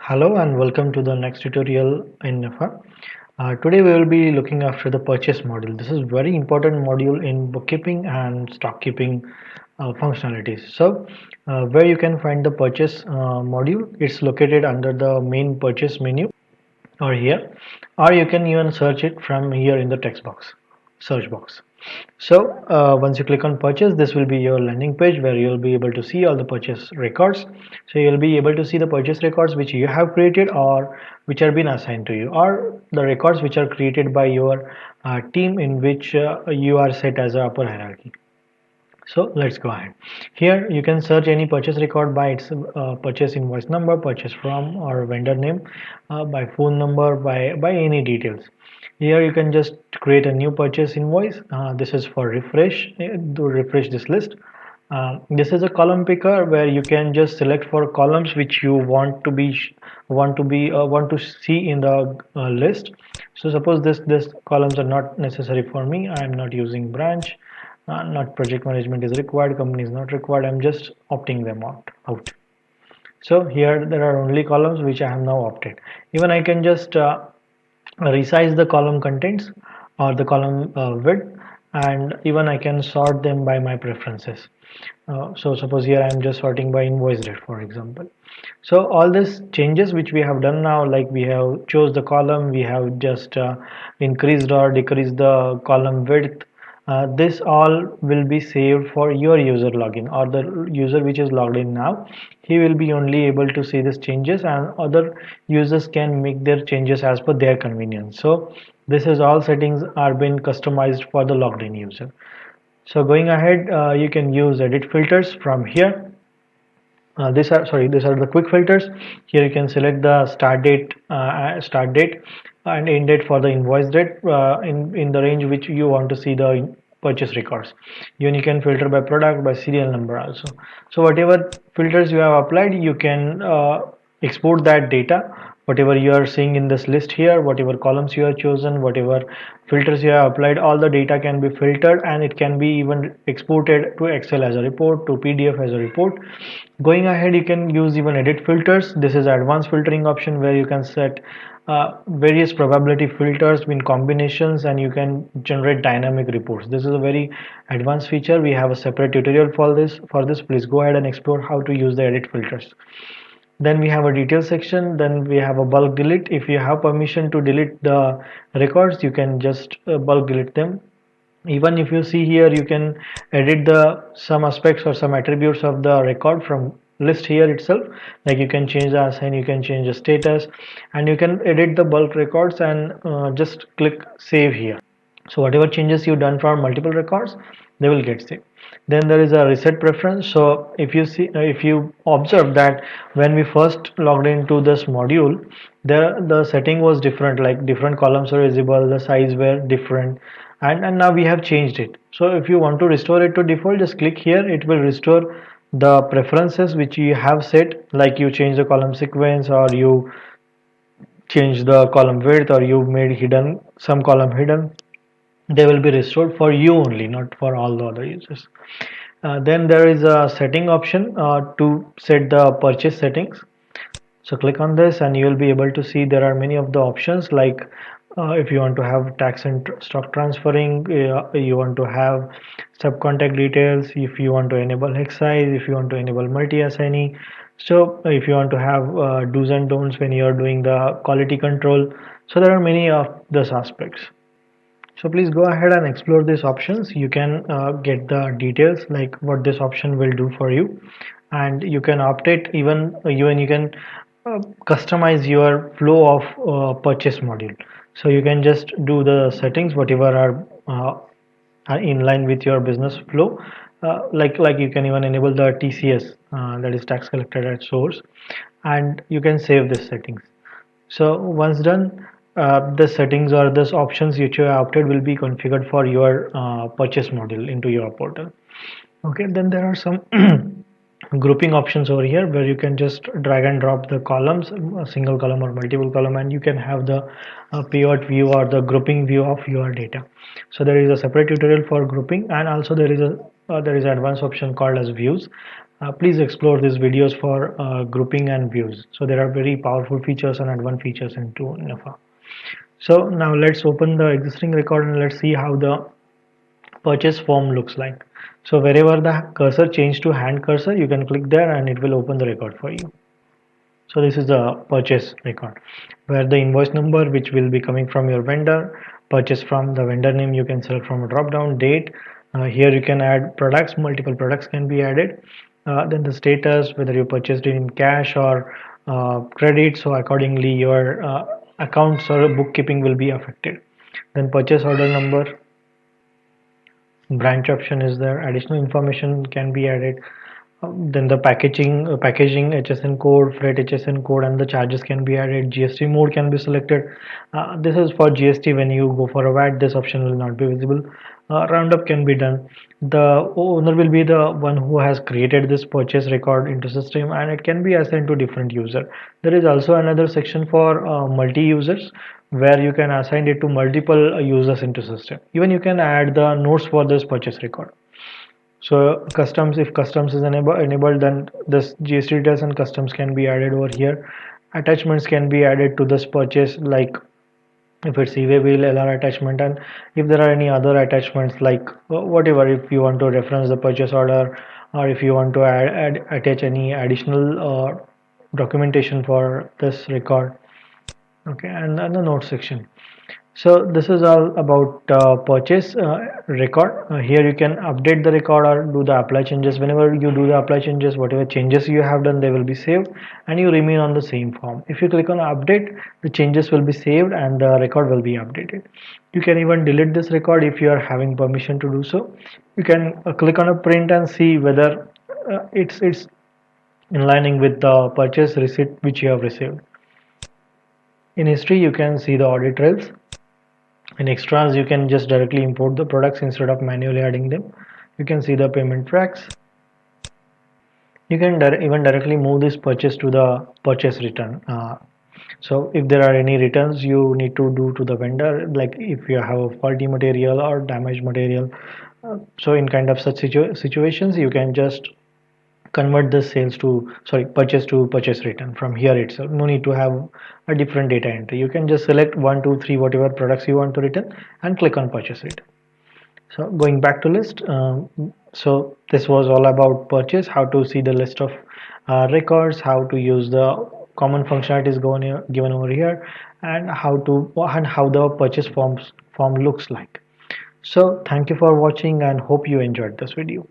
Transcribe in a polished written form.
Hello and welcome to the next tutorial in Nafhaa. Today we will be looking after the purchase module. This is very important module in bookkeeping and stock keeping functionalities. Where you can find the purchase module, it's located under the main purchase menu or here, or you can even search it from here in the text box, search box. Once you click on purchase, this will be your landing page where you'll be able to see all the purchase records. So you'll be able to see the purchase records which you have created or which are been assigned to you, or the records which are created by your team in which you are set as a upper hierarchy. So let's go ahead. Here you can search any purchase record by its purchase invoice number, purchase from, or vendor name, by phone number, by any details. Here you can just create a new purchase invoice. This is for refresh, to refresh this list. This is a column picker where you can just select for columns which you want to see in the list. So suppose this columns are not necessary for me. I am not using branch, not project management is required, company is not required. I'm just opting them out. So here there are only columns which I have now opted. Even I can just resize the column contents or the column width, and even I can sort them by my preferences. So suppose here I am just sorting by invoice date, for example. So all these changes which we have done now, like we have chose the column, we have just increased or decreased the column width. This all will be saved for your user login, or the user which is logged in now. He will be only able to see these changes, and other users can make their changes as per their convenience. So this is all settings are being customized for the logged in user. So going ahead, you can use edit filters from here. These are the quick filters. Here you can select the start date and end date for the invoice date in the range which you want to see the purchase records. Even you can filter by product, by serial number also. So whatever filters you have applied, you can export that data. Whatever you are seeing in this list here, whatever columns you have chosen, whatever filters you have applied, all the data can be filtered, and it can be even exported to Excel as a report, to PDF as a report. Going ahead, you can use even edit filters. This is advanced filtering option where you can set various probability filters in combinations, and you can generate dynamic reports. This is a very advanced feature. We have a separate tutorial for this. Please go ahead and explore how to use the edit filters. Then we have a detail section. Then we have a bulk delete. If you have permission to delete the records, you can just bulk delete them. Even if you see here, you can edit the some aspects or some attributes of the record from list here itself. Like you can change the assign, you can change the status, and you can edit the bulk records, and just click save here. So whatever changes you've done for multiple records, they will get saved. Then there is a reset preference. So if you observe that when we first logged into this module, the setting was different, like different columns are visible, the size were different, and now we have changed it. So if you want to restore it to default, just click here. It will restore the preferences which you have set, like you change the column sequence, or you change the column width, or you made hidden some column hidden. They will be restored for you only, not for all the other users. Then there is a setting option to set the purchase settings. So click on this, and you will be able to see there are many of the options, like if you want to have tax and stock transferring, you want to have subcontact details, if you want to enable excise, if you want to enable multi-assignee. So if you want to have do's and don'ts when you are doing the quality control. So there are many of those aspects. So please go ahead and explore these options. You can get the details like what this option will do for you, and you can opt it. Even you can customize your flow of purchase module. So you can just do the settings whatever are in line with your business flow. Like you can even enable the TCS, that is tax collected at source, and you can save these settings. So once done, the settings or those options which you have opted will be configured for your purchase module into your portal. Okay, then there are some grouping options over here where you can just drag and drop the columns, a single column or multiple column, and you can have the pivot view or the grouping view of your data. So there is a separate tutorial for grouping, and also there is advanced option called as views. Please explore these videos for grouping and views. So there are very powerful features and advanced features into Nafhaa. So now let's open the existing record and let's see how the purchase form looks like. So wherever the cursor change to hand cursor, you can click there and it will open the record for you. So this is the purchase record where the invoice number which will be coming from your vendor, purchase from the vendor name you can select from a drop down, date. Here you can add products, multiple products can be added. Then the status, whether you purchased it in cash or credit, so accordingly your accounts or bookkeeping will be affected. Then purchase order number, branch option is there, additional information can be added. Then the packaging HSN code, freight HSN code, and the charges can be added. GST mode can be selected. This is for GST. When you go for a VAT, this option will not be visible. Roundup can be done. The owner will be the one who has created this purchase record into system, and it can be assigned to different user. There is also another section for multi users where you can assign it to multiple users into system. Even you can add the notes for this purchase record. So customs, if customs is enabled, then this GST details and customs can be added over here. Attachments can be added to this purchase, like if it's e-way bill, LR attachment, and if there are any other attachments like whatever, if you want to reference the purchase order, or if you want to attach any additional documentation for this record. Okay, and the note section. So this is all about purchase record. Here you can update the record or do the apply changes. Whenever you do the apply changes, whatever changes you have done, they will be saved and you remain on the same form. If you click on update, the changes will be saved and the record will be updated. You can even delete this record if you are having permission to do so. You can click on a print and see whether it's in lining with the purchase receipt which you have received. In history, you can see the audit trails. In extras, you can just directly import the products instead of manually adding them. You can see the payment tracks. You can even directly move this purchase to the purchase return. So if there are any returns you need to do to the vendor, like if you have a faulty material or damaged material, so in kind of such situations, you can just convert the sales to, sorry, purchase to purchase return from here itself. No need to have a different data entry. You can just select 1 2 3 whatever products you want to return and click on purchase return. So going back to list, so this was all about purchase, how to see the list of records, how to use the common functionalities given over here, and how the purchase form looks like. So thank you for watching and hope you enjoyed this video.